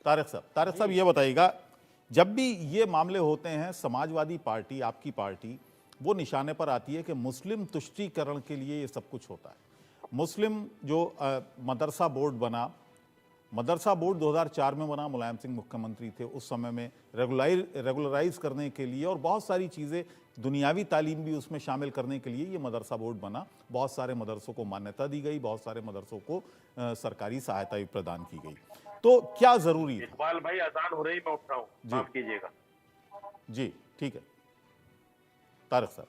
तारिक साहब ये बताइएगा, जब भी ये मामले होते हैं समाजवादी पार्टी, आपकी पार्टी, वो निशाने पर आती है कि मुस्लिम तुष्टीकरण के लिए ये सब कुछ होता है। मुस्लिम जो मदरसा बोर्ड बना, मदरसा बोर्ड 2004 में बना, मुलायम सिंह मुख्यमंत्री थे उस समय में, रेगुलराइज करने के लिए और बहुत सारी चीज़ें, दुनियावी तालीम भी उसमें शामिल करने के लिए ये मदरसा बोर्ड बना। बहुत सारे मदरसों को मान्यता दी गई, बहुत सारे मदरसों को सरकारी सहायता भी प्रदान की गई। तो क्या ज़रूरी था? इकबाल भाई, अजान हो रही, मैं उठ रहा हूँ, जी माफ कीजिएगा। जी ठीक है तारिक साहब।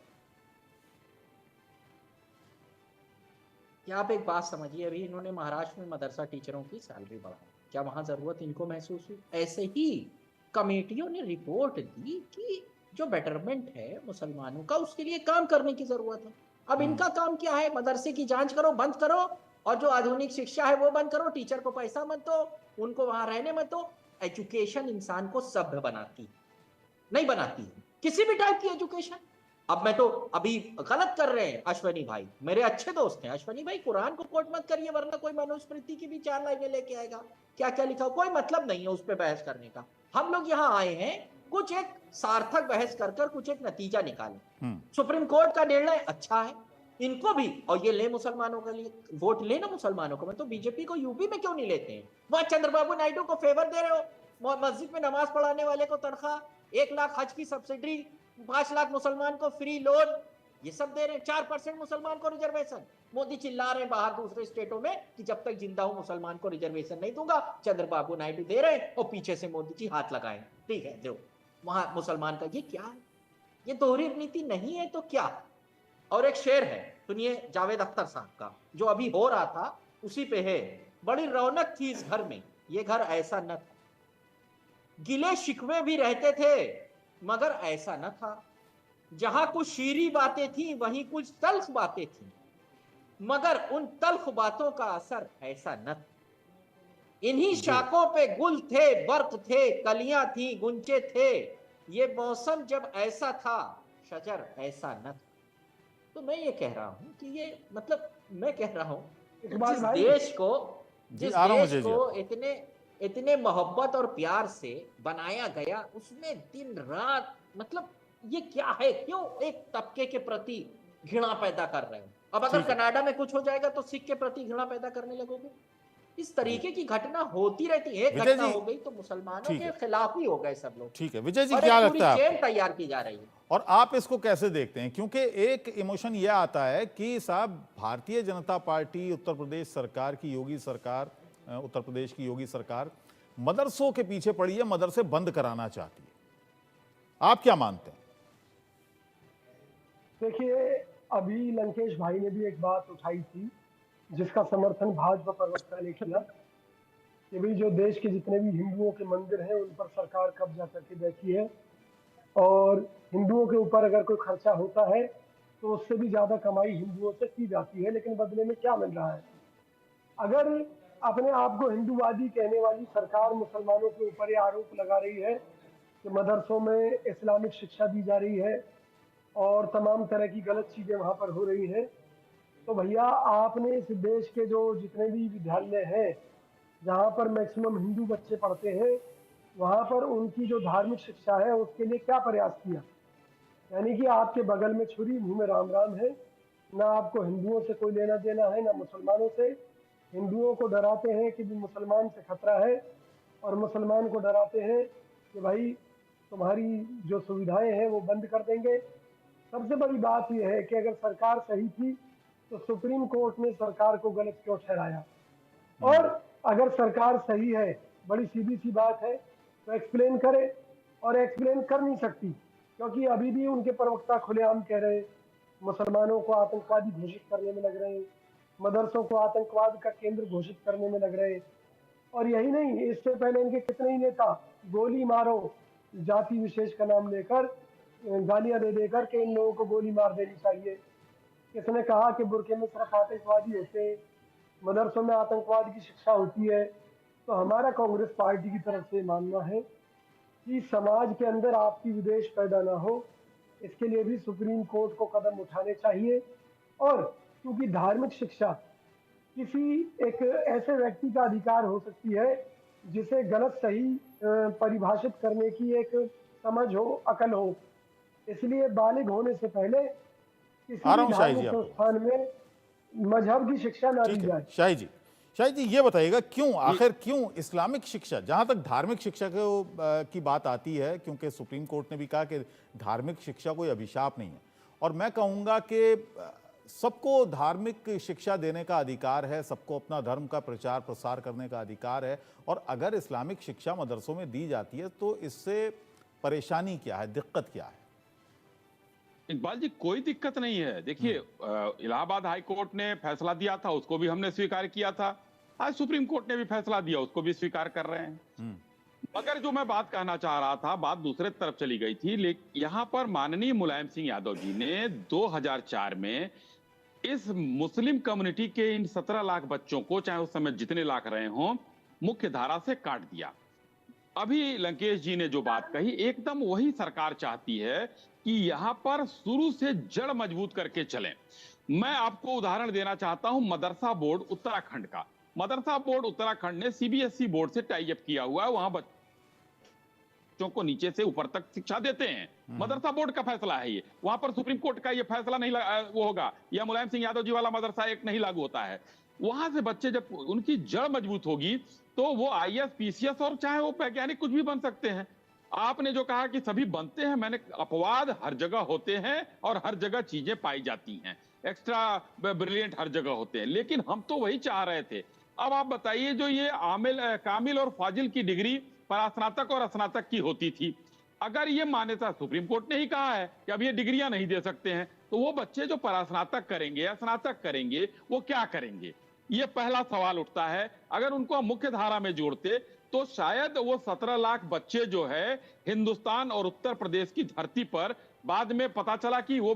क्या आप एक बात समझिए, अभी इन्होंने महाराष्ट्र में मदरसा टीचरों की सैलरी बढ़ाई, क्या वहां जरूरत इनको महसूस हुई? ऐसे ही कमेटियों ने रिपोर्ट दी कि जो बेटरमेंट है मुसलमानों का, उसके लिए काम करने की जरूरत है। अब इनका काम क्या है? मदरसे की जांच करो, बंद करो, और जो आधुनिक शिक्षा है वो बंद करो, टीचर को पैसा मत दो, उनको वहां रहने मत दो। एजुकेशन इंसान को सभ्य बनाती नहीं बनाती है, किसी भी टाइप की एजुकेशन। अब मैं तो अभी गलत कर रहे हैं अश्वनी भाई, मेरे अच्छे दोस्त हैं। अश्वनी भाई, कुरान को कोट मत करिए, वरना कोई मनुस्मृति की भी 4 लाइनें लेके आएगा। क्या क्या लिखा हो, कोई मतलब नहीं है उस पर बहस करने का। हम लोग यहाँ आए हैं कुछ एक सार्थक बहस कर कुछ एक नतीजा निकाले। सुप्रीम कोर्ट का निर्णय अच्छा है, इनको भी, और ये ले मुसलमानों के लिए वोट लेना, मुसलमानों को। मैं तो बीजेपी को यूपी में क्यों नहीं लेते हैं? वह चंद्रबाबू नायडू को फेवर दे रहे हो, मस्जिद में नमाज पढ़ाने वाले को तनख्वाह, 1 लाख हज की सब्सिडी, 5 लाख मुसलमान को फ्री लोन, ये सब दे रहे हैं। 4% मुसलमान को रिजर्वेशन। मोदी चिल्ला रहे हैं बाहर दूसरे स्टेटों में कि जब तक जिंदा हूं मुसलमान को रिजर्वेशन नहीं दूंगा। चंद्रबाबू नायडू दे रहे हैं और पीछे से मोदी जी हाथ लगाए। ठीक है, जो वहां मुसलमान का, ये क्या है? ये दोहरी नीति नहीं है तो क्या? और एक शेर है, सुनिए, जावेद अख्तर साहब का, जो अभी हो रहा था उसी पे है। बड़ी रौनक थी इस घर में, ये घर ऐसा न था। गिले शिकवे भी रहते थे मगर ऐसा न था। जहां कुछ शीरी बातें थी वहीं कुछ तल्ख बातें थी, मगर उन तल्ख बातों का असर ऐसा न था। इन्हीं शाखों पे गुल थे, बर्क थे, कलियां थी, गुंचे थे। ये मौसम जब ऐसा था, शजर ऐसा न था। तो मैं ये कह रहा हूं कि ये, मतलब मैं कह रहा हूं कि इकबाल भाई, जिस आ रहा हूं देश अजय जी। को इतने इतने मोहब्बत और प्यार से बनाया गया, उसमें दिन रात, मतलब ये क्या है? क्यों एक तबके के प्रति घृणा पैदा कर रहे हो? अब अगर ठीक है कनाडा में कुछ हो जाएगा तो सिख के प्रति घृणा पैदा करने लगोगे। इस जी तरीके की घटना होती रहती है। एक विजय घटना जी। हो गई तो मुसलमानों ठीक के है खिलाफ ही हो गए सब लोग, ठीक है विजय जी, और क्या एक पूरी लगता है चेन आपको तैयार की जा रही है। और आप इसको कैसे देखते हैं? क्योंकि एक इमोशन यह आता है कि साहब, भारतीय जनता पार्टी, उत्तर प्रदेश सरकार की योगी सरकार, उत्तर प्रदेश की योगी सरकार मदरसों के पीछे पड़ी है, मदरसे बंद कराना चाहती है। आप क्या मानते हैं? देखिए, अभी लंकेश भाई ने भी एक बात उठाई थी जिसका समर्थन भाजपा प्रवक्ता ने किया कि भाई जो देश के जितने भी हिंदुओं के मंदिर हैं उन पर सरकार कब्जा करके बैठी है, और हिंदुओं के ऊपर अगर कोई खर्चा होता है तो उससे भी ज्यादा कमाई हिंदुओं से की जाती है, लेकिन बदले में क्या मिल रहा है? अगर अपने आप को हिंदूवादी कहने वाली सरकार मुसलमानों के ऊपर ये आरोप लगा रही है कि मदरसों में इस्लामिक शिक्षा दी जा रही है और तमाम तरह की गलत चीजें वहां पर हो रही हैं, तो भैया आपने इस देश के जो जितने भी विद्यालय हैं जहाँ पर मैक्सिमम हिंदू बच्चे पढ़ते हैं, वहाँ पर उनकी जो धार्मिक शिक्षा है उसके लिए क्या प्रयास किया? यानी कि आपके बगल में छुरी मुंह में राम राम है। ना आपको हिंदुओं से कोई लेना देना है, ना मुसलमानों से। हिंदुओं को डराते हैं कि भी मुसलमान से खतरा है, और मुसलमान को डराते हैं कि भाई तुम्हारी जो सुविधाएं हैं वो बंद कर देंगे। सबसे बड़ी बात यह है कि अगर सरकार सही थी तो सुप्रीम कोर्ट ने सरकार को गलत क्यों ठहराया? और अगर सरकार सही है, बड़ी सीधी सी बात है, तो एक्सप्लेन करे, और एक्सप्लेन कर नहीं सकती क्योंकि अभी भी उनके प्रवक्ता खुलेआम कह रहे हैं मुसलमानों को आतंकवादी घोषित करने में लग रहे हैं, मदरसों को आतंकवाद का केंद्र घोषित करने में लग रहे हैं। और यही नहीं, इससे पहले इनके कितने ही नेता गोली मारो जाति विशेष का नाम लेकर गालियां दे देकर के इन लोगों को गोली मार देनी चाहिए। किसने कहा कि बुरके में सिर्फ आतंकवादी होते हैं, मदरसों में आतंकवाद की शिक्षा होती है? तो हमारा कांग्रेस पार्टी की तरफ से मानना है कि समाज के अंदर आपसी विद्वेष पैदा ना हो, इसके लिए भी सुप्रीम कोर्ट को कदम उठाने चाहिए। और क्योंकि धार्मिक शिक्षा किसी एक ऐसे व्यक्ति का अधिकार हो सकती है जिसे गलत सही परिभाषित करने की एक समझ हो, अकल हो। इसलिए बालिग होने से पहले किसी आ भी रहा हूँ शाही जी धार्मिक आपके पास। संस्थान में मजहब की शिक्षा ना दी ठीक है जाए। शाही जी ये बताइएगा क्यों, आखिर क्यों इस्लामिक शिक्षा, जहां तक धार्मिक शिक्षा की बात आती है, क्योंकि सुप्रीम कोर्ट ने भी कहा कि धार्मिक शिक्षा कोई अभिशाप नहीं है, और मैं कहूंगा कि सबको धार्मिक शिक्षा देने का अधिकार है, सबको अपना धर्म का प्रचार प्रसार करने का अधिकार है, और अगर इस्लामिक शिक्षा मदरसों में दी जाती है तो इससे परेशानी क्या है, दिक्कत क्या है? इकबाल जी, कोई दिक्कत नहीं है। देखिए, इलाहाबाद हाई कोर्ट ने फैसला दिया था, उसको भी हमने स्वीकार किया था। आज सुप्रीम कोर्ट ने भी फैसला दिया, उसको भी स्वीकार कर रहे हैं। मगर जो मैं बात कहना चाह रहा था, बात दूसरे तरफ चली गई थी। लेकिन यहाँ पर माननीय मुलायम सिंह यादव जी ने 2004 में इस मुस्लिम कम्युनिटी के इन 17 लाख बच्चों को, चाहे उस समय जितने लाख रहे हों, मुख्य धारा से काट दिया। अभी लंकेश जी ने जो बात कही, एकदम वही सरकार चाहती है कि यहां पर शुरू से जड़ मजबूत करके चलें। मैं आपको उदाहरण देना चाहता हूं मदरसा बोर्ड उत्तराखंड का। मदरसा बोर्ड उत्तराखंड ने सीबीएसई बोर्ड से टाई अप किया हुआ है, वहां बच्चों को नीचे से ऊपर तक शिक्षा देते हैं। मदरसा बोर्ड का फैसला है ये, वहां पर सुप्रीम कोर्ट का ये फैसला नहीं वो होगा, या मुलायम सिंह यादव जी वाला मदरसा एक्ट नहीं लागू होता है। वहां से बच्चे जब उनकी जड़ मजबूत होगी तो वो आईएएस, पीसीएस और चाहे वो वैज्ञानिक कुछ भी बन सकते हैं। आपने जो कहा कि सभी बनते हैं, मैंने अपवाद हर जगह होते हैं और हर जगह चीजें पाई जाती हैं, एक्स्ट्रा ब्रिलियंट हर जगह होते हैं, लेकिन हम तो वही चाह रहे थे। अब आप बताइए, जो ये कामिल और फाजिल की डिग्री परास्नातक और स्नातक की होती थी, अगर ये मान्यता सुप्रीम कोर्ट ने ही कहा है कि अब ये डिग्रियां नहीं दे सकते हैं, तो वो बच्चे जो परास्नातक करेंगे या स्नातक करेंगे वो क्या करेंगे? ये पहला सवाल उठता है। अगर उनको हम मुख्य धारा में जोड़ते तो शायद वो 17 लाख बच्चे जो है हिंदुस्तान और उत्तर प्रदेश की धरती पर, बाद में पता चला कि वो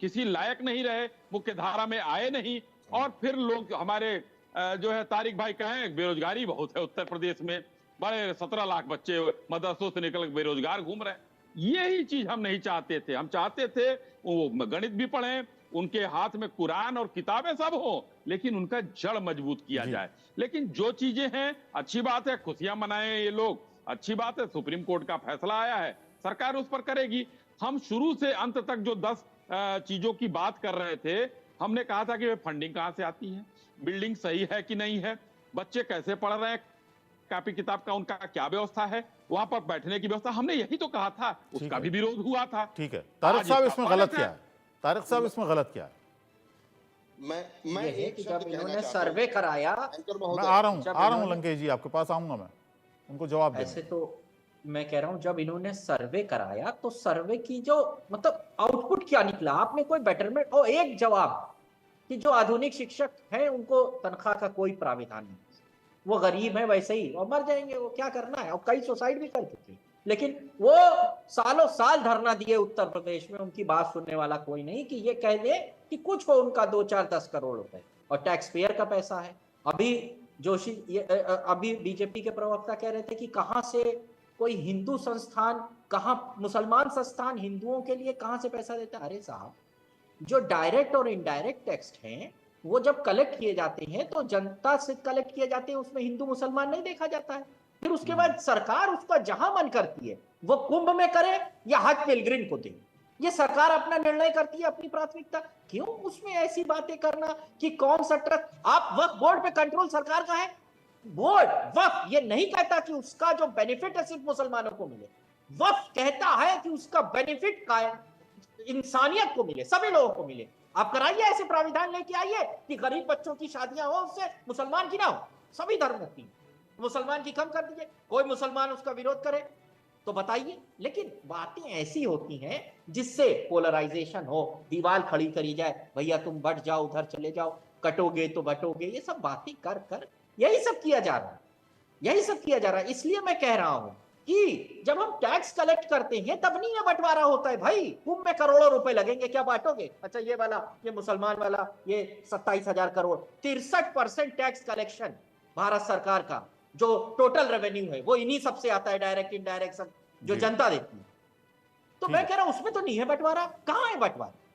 किसी लायक नहीं रहे, मुख्य धारा में आए नहीं, और फिर लोग हमारे जो है तारिक भाई कहें बेरोजगारी बहुत है उत्तर प्रदेश में, बड़े 17 लाख बच्चे मदरसों से निकल बेरोजगार घूम रहे हैं। यही चीज हम नहीं चाहते थे। हम चाहते थे वो गणित भी पढ़ें, उनके हाथ में कुरान और किताबें सब हो, लेकिन उनका जड़ मजबूत किया जाए। लेकिन जो चीजें हैं, अच्छी बात है, खुशियां मनाएं ये लोग, अच्छी बात है, सुप्रीम कोर्ट का फैसला आया है, सरकार उस पर करेगी। हम शुरू से अंत तक जो 10 चीजों की बात कर रहे थे, हमने कहा था कि फंडिंग कहां से आती है, बिल्डिंग सही है कि नहीं है, बच्चे कैसे पढ़ रहे हैं, कॉपी किताब का उनका क्या व्यवस्था है, वहां पर बैठने की व्यवस्था, हमने यही तो कहा था, उसका भी विरोध हुआ था। ठीक है, तारिक साहब इसमें गलत क्या है? तारिक साहब इसमें गलत क्या है? मैं एक जब इन्होंने सर्वे कराया, मैं आ रहा हूं लंकेश जी, आपके पास आऊंगा, मैं उनको जवाब दें। ऐसे तो मैं कह रहा हूं, जब इन्होंने सर्वे कराया तो सर्वे की जो मतलब आउटपुट क्या निकला, आपने कोई बेटरमेंट और एक जवाब कि जो आधुनिक शिक्षक हैं उनको तनख्वाह का कोई प्राविधान नहीं, वो गरीब है वैसे ही और मर जाएंगे, वो क्या करना है, और कई सुसाइड भी कर चुके हैं, लेकिन वो सालों साल धरना दिए उत्तर प्रदेश में, उनकी बात सुनने वाला कोई नहीं कि ये कह दे कि कुछ हो उनका 2, 4, 10 करोड़ रुपए और टैक्स पेयर का पैसा है। अभी जोशी अभी बीजेपी के प्रवक्ता कह रहे थे कि कहां से कोई हिंदू संस्थान, कहां मुसलमान संस्थान हिंदुओं के लिए कहां से पैसा देता है। अरे साहब, जो डायरेक्ट और इनडायरेक्ट टैक्स हैं वो जब कलेक्ट किए जाते हैं तो जनता से कलेक्ट किए जाते हैं, उसमें हिंदू मुसलमान नहीं देखा जाता है। फिर उसके बाद सरकार उसका जहां मन करती है वो कुंभ में करे या हज पिलग्रिम को दे, ये सरकार अपना निर्णय करती है, अपनी प्राथमिकता। क्यों उसमें ऐसी बातें करना कि कौन सा ट्रस्ट, आप वक्फ बोर्ड पे कंट्रोल सरकार का है, बोर्ड वक्फ ये नहीं कहता कि उसका जो बेनिफिट है सिर्फ मुसलमानों को मिले, वक्फ कहता है कि उसका बेनिफिट का इंसानियत को मिले, सभी लोगों को मिले। आप कराइए ऐसे प्राविधान लेके आइए कि गरीब बच्चों की शादियां हो उससे, मुसलमान की ना हो, सभी धर्मों की, मुसलमान की कम कर दीजिए, कोई मुसलमान उसका विरोध करे तो बताइए। लेकिन बातें ऐसी होती हैं जिससे पोलराइजेशन हो, दीवार खड़ी करी जाए, भैया तुम बढ़ जाओ, उधर चले जाओ, कटोगे तो बटोगे, ये सब बातें कर कर यही सब किया जा रहा है, यही सब किया जा रहा है। इसलिए मैं कह रहा हूं कि जब हम टैक्स कलेक्ट करते हैं तब नहीं ये बंटवारा होता है भाई, कुंभ में करोड़ों रुपए लगेंगे, क्या बांटोगे, अच्छा ये वाला, ये मुसलमान वाला, ये 27,000 करोड़, 63% टैक्स कलेक्शन भारत सरकार का जो टोटल रेवेन्यू है वो इन्हीं सबसे आता है, डायरेक्ट इनडायरेक्ट सब जो जनता देती है। तो मैं कह रहा हूं उसमें तो नहीं है बंटवारा, कहां है बंटवारा?